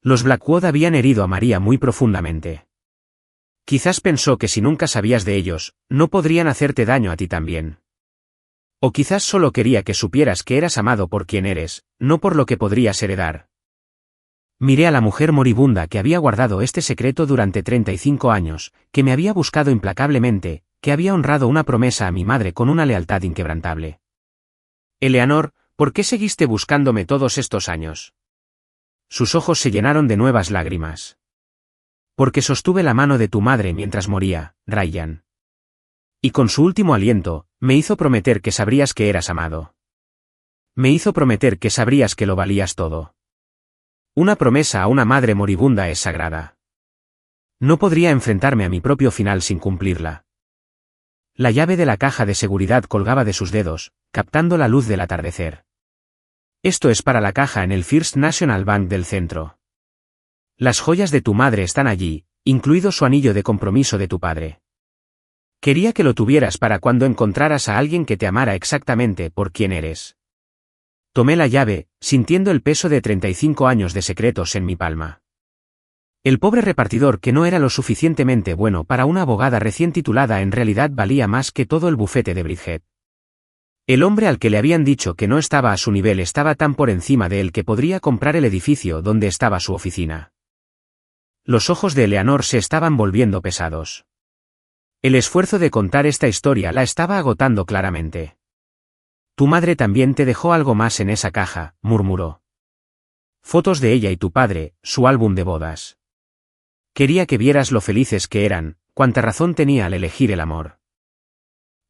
Los Blackwood habían herido a María muy profundamente. Quizás pensó que si nunca sabías de ellos, no podrían hacerte daño a ti también. O quizás solo quería que supieras que eras amado por quien eres, no por lo que podrías heredar. Miré a la mujer moribunda que había guardado este secreto durante 35 años, que me había buscado implacablemente, que había honrado una promesa a mi madre con una lealtad inquebrantable. Eleanor, ¿por qué seguiste buscándome todos estos años? Sus ojos se llenaron de nuevas lágrimas. Porque sostuve la mano de tu madre mientras moría, Ryan. Y con su último aliento, me hizo prometer que sabrías que eras amado. Me hizo prometer que sabrías que lo valías todo. Una promesa a una madre moribunda es sagrada. No podría enfrentarme a mi propio final sin cumplirla. La llave de la caja de seguridad colgaba de sus dedos, captando la luz del atardecer. Esto es para la caja en el First National Bank del centro. Las joyas de tu madre están allí, incluido su anillo de compromiso de tu padre. Quería que lo tuvieras para cuando encontraras a alguien que te amara exactamente por quien eres. Tomé la llave, sintiendo el peso de 35 años de secretos en mi palma. El pobre repartidor que no era lo suficientemente bueno para una abogada recién titulada en realidad valía más que todo el bufete de Bridget. El hombre al que le habían dicho que no estaba a su nivel estaba tan por encima de él que podría comprar el edificio donde estaba su oficina. Los ojos de Eleanor se estaban volviendo pesados. El esfuerzo de contar esta historia la estaba agotando claramente. Tu madre también te dejó algo más en esa caja, murmuró. Fotos de ella y tu padre, su álbum de bodas. Quería que vieras lo felices que eran, cuánta razón tenía al elegir el amor.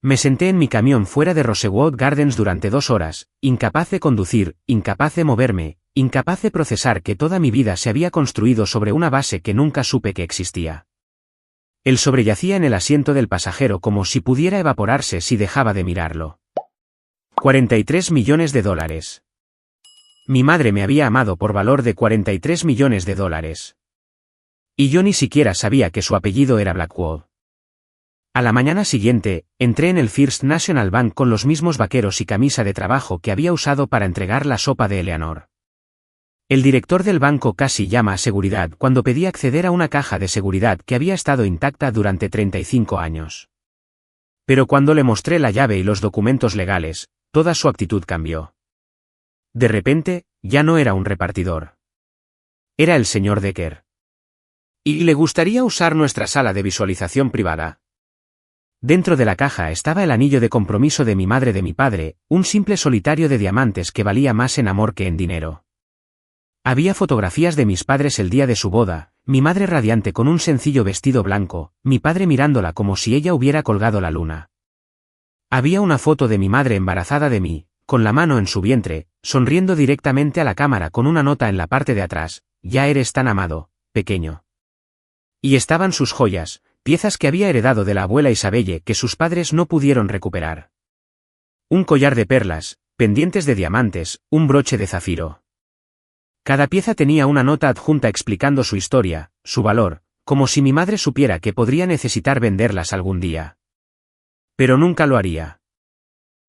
Me senté en mi camión fuera de Rosewood Gardens durante 2 horas, incapaz de conducir, incapaz de moverme, incapaz de procesar que toda mi vida se había construido sobre una base que nunca supe que existía. Él sobreyacía en el asiento del pasajero como si pudiera evaporarse si dejaba de mirarlo. 43 millones de dólares. Mi madre me había amado por valor de 43 millones de dólares. Y yo ni siquiera sabía que su apellido era Blackwood. A la mañana siguiente, entré en el First National Bank con los mismos vaqueros y camisa de trabajo que había usado para entregar la sopa de Eleanor. El director del banco casi llama a seguridad cuando pedí acceder a una caja de seguridad que había estado intacta durante 35 años. Pero cuando le mostré la llave y los documentos legales, toda su actitud cambió. De repente, ya no era un repartidor. Era el señor Decker. ¿Y le gustaría usar nuestra sala de visualización privada? Dentro de la caja estaba el anillo de compromiso de mi madre de mi padre, un simple solitario de diamantes que valía más en amor que en dinero. Había fotografías de mis padres el día de su boda, mi madre radiante con un sencillo vestido blanco, mi padre mirándola como si ella hubiera colgado la luna. Había una foto de mi madre embarazada de mí, con la mano en su vientre, sonriendo directamente a la cámara con una nota en la parte de atrás: ya eres tan amado, pequeño. Y estaban sus joyas, piezas que había heredado de la abuela Isabelle que sus padres no pudieron recuperar. Un collar de perlas, pendientes de diamantes, un broche de zafiro. Cada pieza tenía una nota adjunta explicando su historia, su valor, como si mi madre supiera que podría necesitar venderlas algún día. Pero nunca lo haría.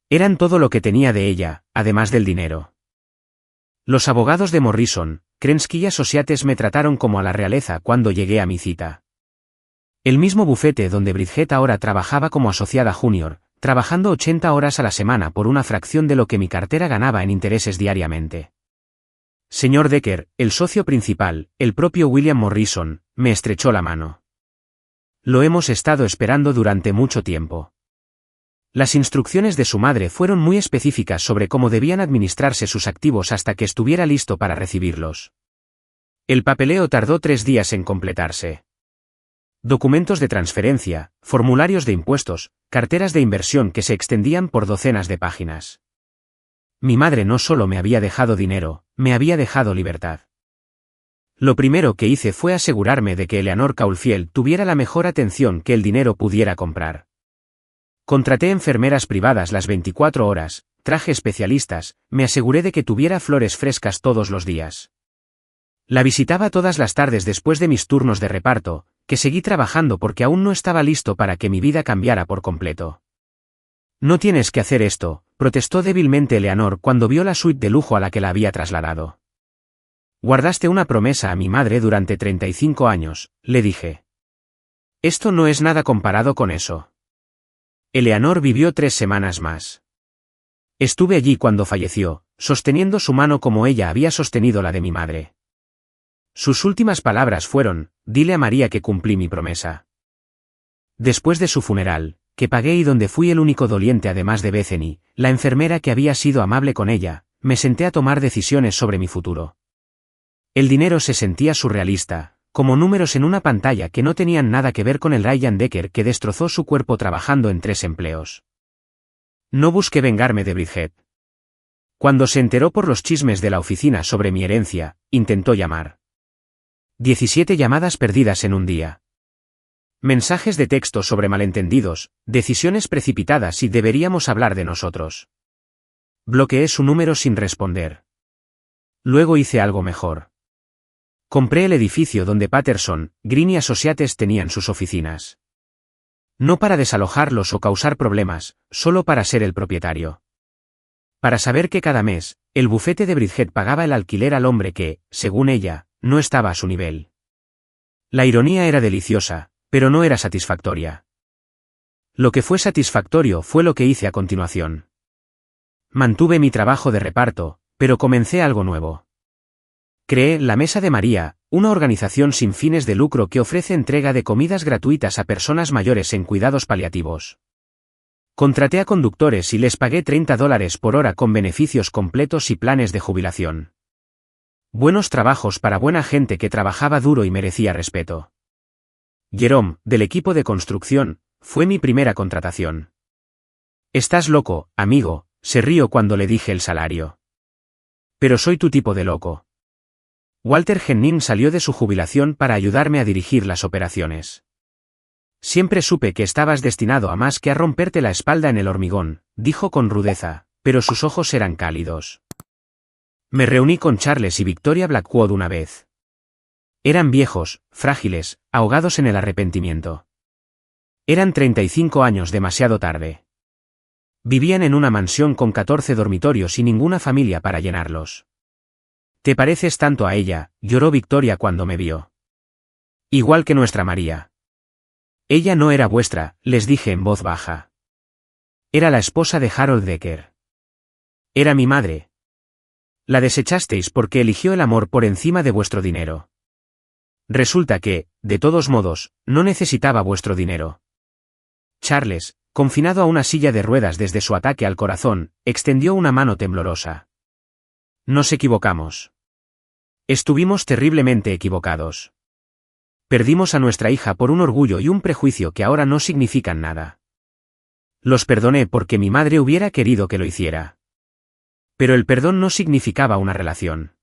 Eran todo lo que tenía de ella, además del dinero. Los abogados de Morrison, Krensky Associates me trataron como a la realeza cuando llegué a mi cita. El mismo bufete donde Bridget ahora trabajaba como asociada junior, trabajando 80 horas a la semana por una fracción de lo que mi cartera ganaba en intereses diariamente. Señor Decker, el socio principal, el propio William Morrison, me estrechó la mano. Lo hemos estado esperando durante mucho tiempo. Las instrucciones de su madre fueron muy específicas sobre cómo debían administrarse sus activos hasta que estuviera listo para recibirlos. El papeleo tardó 3 días en completarse. Documentos de transferencia, formularios de impuestos, carteras de inversión que se extendían por docenas de páginas. Mi madre no solo me había dejado dinero, me había dejado libertad. Lo primero que hice fue asegurarme de que Eleanor Caulfield tuviera la mejor atención que el dinero pudiera comprar. Contraté enfermeras privadas las 24 horas, traje especialistas, me aseguré de que tuviera flores frescas todos los días. La visitaba todas las tardes después de mis turnos de reparto, que seguí trabajando porque aún no estaba listo para que mi vida cambiara por completo. No tienes que hacer esto, protestó débilmente Eleanor cuando vio la suite de lujo a la que la había trasladado. Guardaste una promesa a mi madre durante 35 años, le dije. Esto no es nada comparado con eso. Eleanor vivió 3 semanas más. Estuve allí cuando falleció, sosteniendo su mano como ella había sostenido la de mi madre. Sus últimas palabras fueron: dile a María que cumplí mi promesa. Después de su funeral, que pagué y donde fui el único doliente además de Bethany, la enfermera que había sido amable con ella, me senté a tomar decisiones sobre mi futuro. El dinero se sentía surrealista, como números en una pantalla que no tenían nada que ver con el Ryan Decker que destrozó su cuerpo trabajando en 3 empleos. No busqué vengarme de Bridget. Cuando se enteró por los chismes de la oficina sobre mi herencia, intentó llamar. 17 llamadas perdidas en un día. Mensajes de texto sobre malentendidos, decisiones precipitadas y deberíamos hablar de nosotros. Bloqueé su número sin responder. Luego hice algo mejor. Compré el edificio donde Patterson, Green y Associates tenían sus oficinas. No para desalojarlos o causar problemas, solo para ser el propietario. Para saber que cada mes, el bufete de Bridget pagaba el alquiler al hombre que, según ella, no estaba a su nivel. La ironía era deliciosa, pero no era satisfactoria. Lo que fue satisfactorio fue lo que hice a continuación. Mantuve mi trabajo de reparto, pero comencé algo nuevo. Creé La Mesa de María, una organización sin fines de lucro que ofrece entrega de comidas gratuitas a personas mayores en cuidados paliativos. Contraté a conductores y les pagué $30 por hora con beneficios completos y planes de jubilación. Buenos trabajos para buena gente que trabajaba duro y merecía respeto. Jerome, del equipo de construcción, fue mi primera contratación. Estás loco, amigo, se rió cuando le dije el salario. Pero soy tu tipo de loco. Walter Jennings salió de su jubilación para ayudarme a dirigir las operaciones. Siempre supe que estabas destinado a más que a romperte la espalda en el hormigón, dijo con rudeza, pero sus ojos eran cálidos. Me reuní con Charles y Victoria Blackwood una vez. Eran viejos, frágiles, ahogados en el arrepentimiento. Eran 35 años demasiado tarde. Vivían en una mansión con 14 dormitorios y ninguna familia para llenarlos. Te pareces tanto a ella, lloró Victoria cuando me vio. Igual que nuestra María. Ella no era vuestra, les dije en voz baja. Era la esposa de Harold Decker. Era mi madre. La desechasteis porque eligió el amor por encima de vuestro dinero. Resulta que, de todos modos, no necesitaba vuestro dinero. Charles, confinado a una silla de ruedas desde su ataque al corazón, extendió una mano temblorosa. Nos equivocamos. Estuvimos terriblemente equivocados. Perdimos a nuestra hija por un orgullo y un prejuicio que ahora no significan nada. Los perdoné porque mi madre hubiera querido que lo hiciera. Pero el perdón no significaba una relación.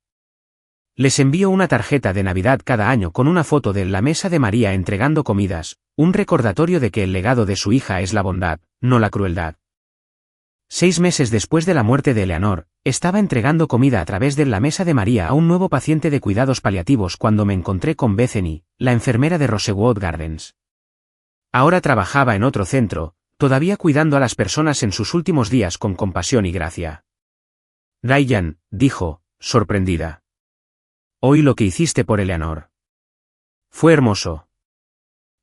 Les envío una tarjeta de Navidad cada año con una foto de la mesa de María entregando comidas, un recordatorio de que el legado de su hija es la bondad, no la crueldad. 6 meses después de la muerte de Eleanor, estaba entregando comida a través de la mesa de María a un nuevo paciente de cuidados paliativos cuando me encontré con Bethany, la enfermera de Rosewood Gardens. Ahora trabajaba en otro centro, todavía cuidando a las personas en sus últimos días con compasión y gracia. Ryan, dijo, sorprendida. Oí lo que hiciste por Eleanor. Fue hermoso.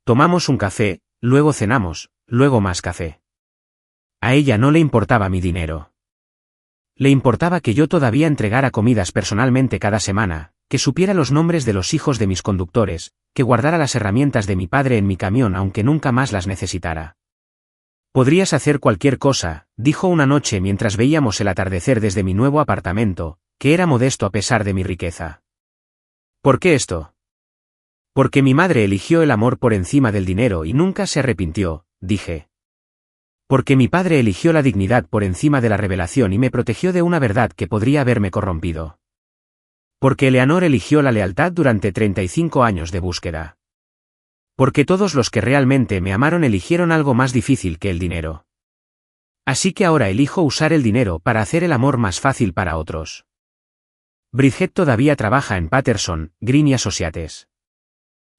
Tomamos un café, luego cenamos, luego más café. A ella no le importaba mi dinero. Le importaba que yo todavía entregara comidas personalmente cada semana, que supiera los nombres de los hijos de mis conductores, que guardara las herramientas de mi padre en mi camión aunque nunca más las necesitara. Podrías hacer cualquier cosa, dijo una noche mientras veíamos el atardecer desde mi nuevo apartamento, que era modesto a pesar de mi riqueza. ¿Por qué esto? Porque mi madre eligió el amor por encima del dinero y nunca se arrepintió, dije. Porque mi padre eligió la dignidad por encima de la revelación y me protegió de una verdad que podría haberme corrompido. Porque Eleanor eligió la lealtad durante 35 años de búsqueda. Porque todos los que realmente me amaron eligieron algo más difícil que el dinero. Así que ahora elijo usar el dinero para hacer el amor más fácil para otros. Bridget todavía trabaja en Patterson, Green y Associates.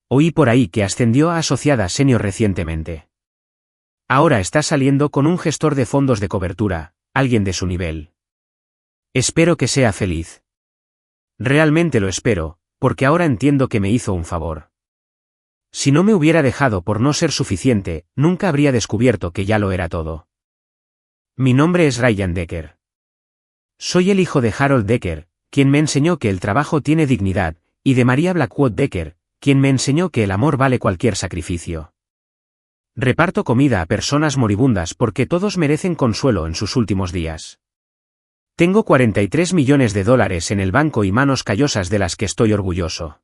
Oí por ahí que ascendió a asociada senior recientemente. Ahora está saliendo con un gestor de fondos de cobertura, alguien de su nivel. Espero que sea feliz. Realmente lo espero, porque ahora entiendo que me hizo un favor. Si no me hubiera dejado por no ser suficiente, nunca habría descubierto que ya lo era todo. Mi nombre es Ryan Decker. Soy el hijo de Harold Decker, quien me enseñó que el trabajo tiene dignidad, y de María Blackwood Decker, quien me enseñó que el amor vale cualquier sacrificio. Reparto comida a personas moribundas porque todos merecen consuelo en sus últimos días. Tengo 43 millones de dólares en el banco y manos callosas de las que estoy orgulloso.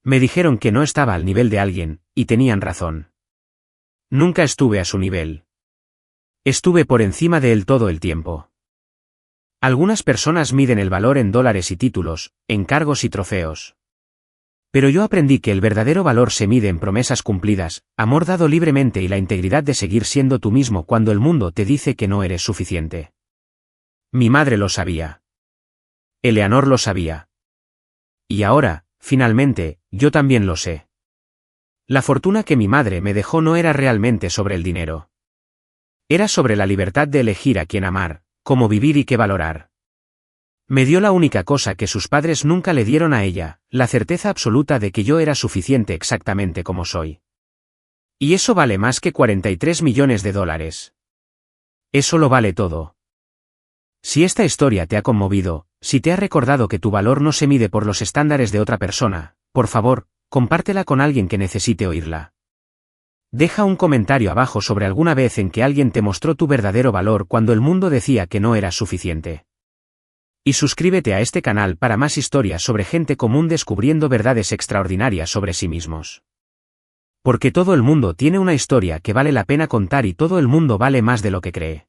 Me dijeron que no estaba al nivel de alguien, y tenían razón. Nunca estuve a su nivel. Estuve por encima de él todo el tiempo. Algunas personas miden el valor en dólares y títulos, encargos y trofeos. Pero yo aprendí que el verdadero valor se mide en promesas cumplidas, amor dado libremente y la integridad de seguir siendo tú mismo cuando el mundo te dice que no eres suficiente. Mi madre lo sabía. Eleanor lo sabía. Y ahora, finalmente, yo también lo sé. La fortuna que mi madre me dejó no era realmente sobre el dinero. Era sobre la libertad de elegir a quién amar, cómo vivir y qué valorar. Me dio la única cosa que sus padres nunca le dieron a ella, la certeza absoluta de que yo era suficiente exactamente como soy. Y eso vale más que 43 millones de dólares. Eso lo vale todo. Si esta historia te ha conmovido, si te ha recordado que tu valor no se mide por los estándares de otra persona, por favor, compártela con alguien que necesite oírla. Deja un comentario abajo sobre alguna vez en que alguien te mostró tu verdadero valor cuando el mundo decía que no eras suficiente. Y suscríbete a este canal para más historias sobre gente común descubriendo verdades extraordinarias sobre sí mismos. Porque todo el mundo tiene una historia que vale la pena contar y todo el mundo vale más de lo que cree.